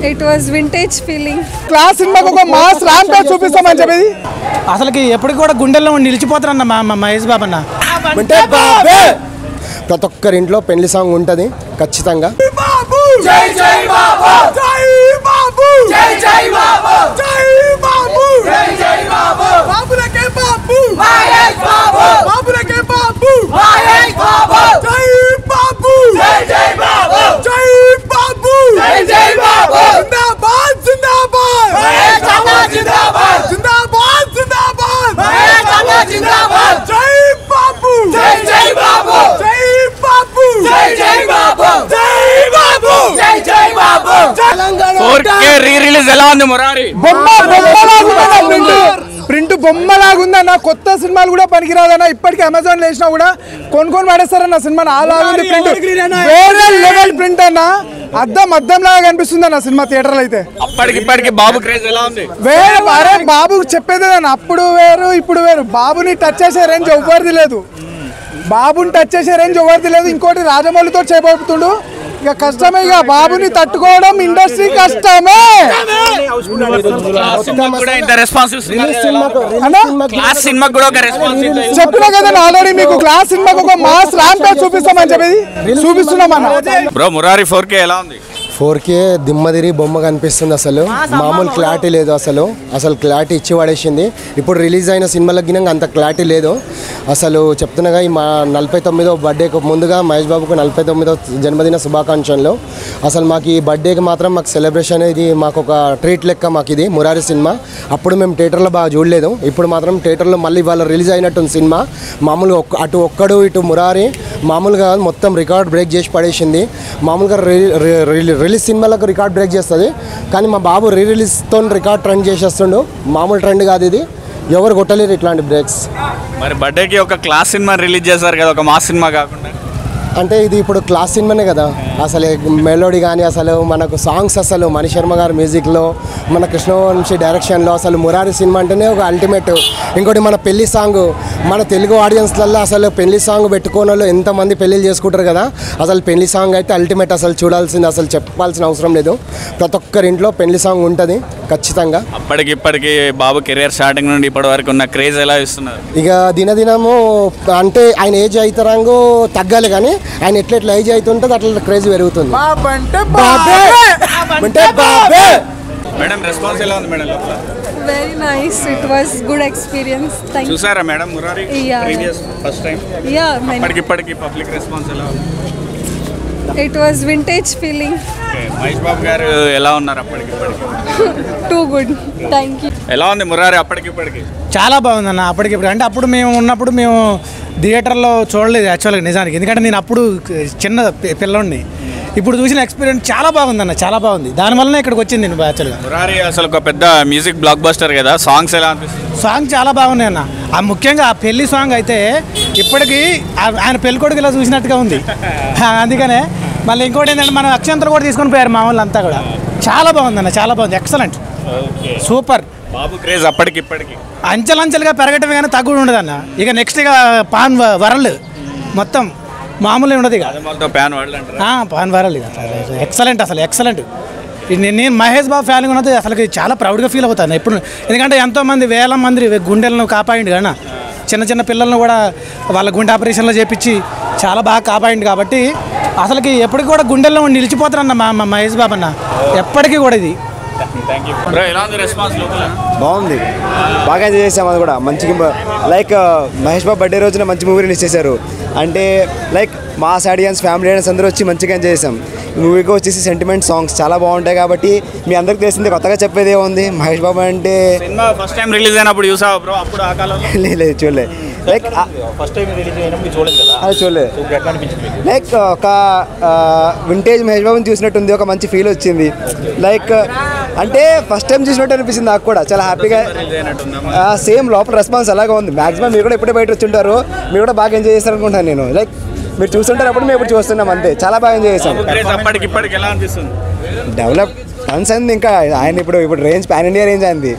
It was vintage feeling. Class సినిమాకి ఒక mass ramp చూపిస్తామని చెప్పేది అసలుకి ఎప్పటికి కూడా గుండెల్లో నిలిచిపోతారన్న మా మహేష్ బాబు అన్న. ప్రతి ఒక్కరి ఇంట్లో పెళ్లి సాంగ్ ఉంటుంది ఖచ్చితంగా. ప్రింట్ బొమ్మలాగుందన్న. కొత్త సినిమాలు కూడా పనికిరాదన్న. ఇప్పటికీ అమెజాన్ వేసినా కూడా కొనుక్కొని పడేస్తారన్న సినిమాని. అలాగే ప్రింట్ వేరే లెవెల్ ప్రింట్ అన్న. అద్దం లాగా కనిపిస్తుంది అన్న సినిమా థియేటర్లో అయితే. బాబు క్రేజ్ ఎలా ఉంది? వేరే బాబు చెప్పేదేదన్న. అప్పుడు వేరు ఇప్పుడు వేరు. బాబుని టచ్ చేసే రేంజ్ ఎవరిది లేదు. బాబుని టచ్ చేసే రేంజ్ ఎవరిది లేదు. ఇంకోటి రాజమౌళితో చేయబోతుండు. ఇక కష్టమే. ఇక బాబుని తట్టుకోవడం ఇండస్ట్రీ కష్టమే. చెప్పినా కదండి ఆల్రెడీ మీకు. క్లాస్ సినిమాకి ఒక మాస్ ర్యాంప్ చూపిస్తామని చెప్పేది చూపిస్తున్నాం అన్న. బ్రో మురారి 4K ఎలా ఉంది? 4K దిమ్మదిరి బొమ్మ కనిపిస్తుంది. అసలు మామూలు క్లారిటీ లేదు. అసలు క్లారిటీ ఇచ్చి పడేసింది. ఇప్పుడు రిలీజ్ అయిన సినిమాలకు గినంగా అంత క్లారిటీ లేదు. అసలు చెప్తున్నాగా ఈ మా 49వ బర్త్డేకి ముందుగా మహేష్ బాబుకు 49వ జన్మదిన శుభాకాంక్షలు. అసలు మాకు ఈ బర్త్డేకి మాత్రం మాకు సెలబ్రేషన్ ఇది మాకు ఒక ట్రీట్ లెక్క. మాకు ఇది మురారి సినిమా. అప్పుడు మేము థియేటర్లో బాగా చూడలేదు. ఇప్పుడు మాత్రం థియేటర్లో మళ్ళీ ఇవాళ రిలీజ్ అయినట్టుంది సినిమా. మామూలుగా అటు ఒక్కడు ఇటు మురారి మామూలుగా మొత్తం రికార్డ్ బ్రేక్ చేసి పడేసింది. మామూలుగా రిలీజ్ సినిమాలకు రికార్డ్ బ్రేక్ చేస్తుంది. కానీ మా బాబు రిలీజ్తో రికార్డ్ ట్రెండ్ చేసేస్తుండు. మామూలు ట్రెండ్ కాదు ఇది. ఎవరు కొట్టలేరు ఇట్లాంటి బ్రేక్స్. మరి బర్త్డేకి ఒక క్లాస్ సినిమా రిలీజ్ చేశారు కదా, ఒక మాస్ సినిమా కాకుండా. అంటే ఇది ఇప్పుడు క్లాస్ సినిమానే కదా. అసలు మెలోడీ కానీ అసలు మనకు సాంగ్స్ అసలు మణి శర్మ గారి మ్యూజిక్లో మన కృష్ణవంశీ డైరెక్షన్లో అసలు మురారి సినిమా అంటేనే ఒక అల్టిమేట్. ఇంకోటి మన పెళ్లి సాంగ్ మన తెలుగు ఆడియన్స్లలో అసలు పెళ్లి సాంగ్ పెట్టుకోని వాళ్ళు ఎంతమంది పెళ్ళిళ్ళు చేసుకుంటారు కదా. అసలు పెళ్లి సాంగ్ అయితే అల్టిమేట్. అసలు చూడాల్సింది, అసలు చెప్పాల్సిన అవసరం లేదు. ప్రతి ఒక్కరి ఇంట్లో పెళ్లి సాంగ్ ఉంటుంది ఖచ్చితంగా. ఇప్పటికి బాబు కెరియర్ స్టార్టింగ్ నుండి ఇప్పటి వరకు ఉన్న క్రేజ్ ఎలా ఇస్తున్నారు? ఇక దినదినము అంటే ఆయన ఏజ్ అవుతారంగో తగ్గాలి కానీ ఆయన ఎట్లా ఏజ్ అవుతుంటుంది అట్లా క్రేజ్ పెరుగుతుంది. మేడం రెస్పాన్స్ ఎలా ఉంది madam? Very nice. It was good experience. చూసారా madam Murari previous first time? Yeah. ఇప్పటికి పబ్లిక్ రెస్పాన్స్ ఎలా ఉంది? It was vintage feeling. Mahesh Babu గారు ఎలా ఉన్నారు అప్పటికి? Too good. Thank you. ఎలా ఉంది మురారి అప్పటికి? చాలా బాగుందన్న. అప్పటికిప్పుడు అంటే అప్పుడు మేము ఉన్నప్పుడు మేము థియేటర్లో చూడలేదు యాక్చువల్గా నిజానికి. ఎందుకంటే నేను అప్పుడు చిన్న పిల్లోడిని. ఇప్పుడు చూసిన ఎక్స్పీరియన్స్ చాలా బాగుందన్న. చాలా బాగుంది. దానివల్లనే ఇక్కడికి వచ్చింది నేను యాక్చువల్గా. మురారి అసలు ఒక పెద్ద మ్యూజిక్ బ్లాక్ బస్టర్ కదా. సాంగ్స్ ఎలా అనిపిస్తుంది? సాంగ్ చాలా బాగున్నాయి అన్న. ముఖ్యంగా ఆ పెళ్లి సాంగ్ అయితే ఇప్పటికీ ఆయన పెళ్ళికొడుకు ఇలా చూసినట్టుగా ఉంది. అందుకనే మళ్ళీ ఇంకోటి ఏంటంటే మనం అక్షంతలు కూడా తీసుకొని పోయారు మా వాళ్ళు అంతా కూడా. చాలా బాగుందన్న. చాలా బాగుంది. ఎక్సలెంట్. సూపర్. బాబు క్రేజ్ ఇప్పటికి అంచెలంచెలుగా పెరగటమే కానీ తగ్గుడు ఉండదన్న. ఇక నెక్స్ట్ ఇక పాన్ వరల్డ్ మొత్తం మామూలు ఉండదు. ఇక పాన్ వరల్డ్ ఇక ఎక్సలెంట్. అసలు ఎక్సలెంట్. నేను మహేష్ బాబు ఫ్యాన్ ఉన్నది అసలు చాలా ప్రౌడ్గా ఫీల్ అవుతాను ఎప్పుడు. ఎందుకంటే ఎంతోమంది వేల మంది గుండెలను కాపాడిండు కానీ చిన్న పిల్లలను కూడా వాళ్ళ గుండె ఆపరేషన్లో చేపించి చాలా బాగా కాపాడిండు. కాబట్టి అసలుకి ఎప్పటికి కూడా గుండెల్లో నిలిచిపోతారన్న మా మహేష్ బాబు అన్న. ఎప్పటికీ కూడా ఇది బాగుంది. బాగా ఎంజాయ్ చేసాం. అది కూడా మంచిగా లైక్ మహేష్ బాబు బర్త్డే రోజున మంచి మూవీ రిలీజ్ చేశారు. అంటే like mass audience family audience అందరూ వచ్చి మంచిగా ఎంజాయ్ చేసాం. మూవీకి వచ్చేసి సెంటిమెంట్ సాంగ్స్ చాలా బాగుంటాయి. కాబట్టి మీ అందరికి తెలిసింది కొత్తగా చెప్పేది ఏముంది. మహేష్ బాబు అంటే ఫస్ట్ టైం రిలీజ్ అయినప్పుడు చూసావా బ్రో? అప్పుడు ఆ కాలంలో లేదు చూడలేదు. లైక్ ఫస్ట్ టైం రిలీజ్ అయినప్పుడు చూడలేదు కదా. అది చూడలేదు. లైక్ ఒక వింటేజ్ మహేష్ బాబుని చూసినట్టుంది. ఒక మంచి ఫీల్ వచ్చింది. లైక్ అంటే ఫస్ట్ టైం చూసినట్టు అనిపిస్తుంది నాకు కూడా. చాలా హ్యాపీగా సేమ్ లోపల రెస్పాన్స్ అలాగే ఉంది. మాక్సిమం మీరు కూడా ఎప్పుడే బయట వచ్చి ఉంటారు. మీరు కూడా బాగా ఎంజాయ్ చేస్తారు అనుకుంటాను నేను. లైక్ మీరు చూస్తుంటారు అప్పుడు మేము ఇప్పుడు చూస్తున్నాం అంతే. చాలా బాగా ఎంజాయ్ చేసాం. డెవలప్ టన్స్ అయింది. ఇంకా ఆయన ఇప్పుడు రేంజ్ పాన్ ఇండియా రేంజ్ అయింది.